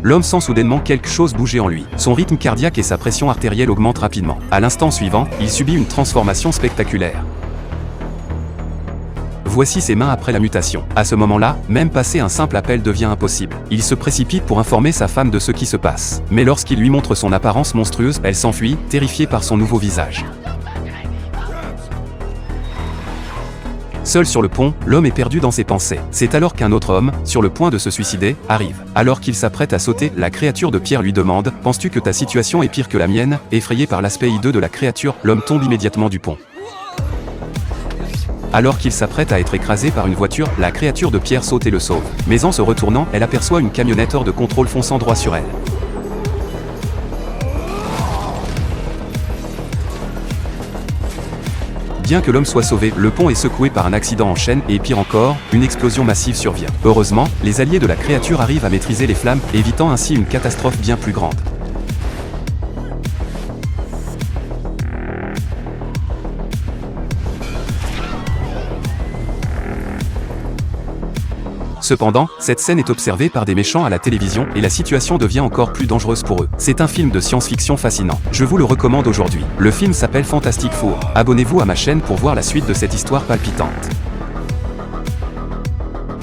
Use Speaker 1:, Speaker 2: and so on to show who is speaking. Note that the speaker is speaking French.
Speaker 1: l'homme sent soudainement quelque chose bouger en lui. Son rythme cardiaque et sa pression artérielle augmentent rapidement. À l'instant suivant, il subit une transformation spectaculaire. Voici ses mains après la mutation. À ce moment-là, même passer un simple appel devient impossible. Il se précipite pour informer sa femme de ce qui se passe. Mais lorsqu'il lui montre son apparence monstrueuse, elle s'enfuit, terrifiée par son nouveau visage. Seul sur le pont, l'homme est perdu dans ses pensées. C'est alors qu'un autre homme, sur le point de se suicider, arrive. Alors qu'il s'apprête à sauter, la créature de pierre lui demande « Penses-tu que ta situation est pire que la mienne ?» Effrayé par l'aspect hideux de la créature, l'homme tombe immédiatement du pont. Alors qu'il s'apprête à être écrasé par une voiture, la créature de pierre saute et le sauve. Mais en se retournant, elle aperçoit une camionnette hors de contrôle fonçant droit sur elle. Bien que l'homme soit sauvé, le pont est secoué par un accident en chaîne et pire encore, une explosion massive survient. Heureusement, les alliés de la créature arrivent à maîtriser les flammes, évitant ainsi une catastrophe bien plus grande. Cependant, cette scène est observée par des méchants à la télévision et la situation devient encore plus dangereuse pour eux. C'est un film de science-fiction fascinant. Je vous le recommande aujourd'hui. Le film s'appelle Fantastic Four. Abonnez-vous à ma chaîne pour voir la suite de cette histoire palpitante.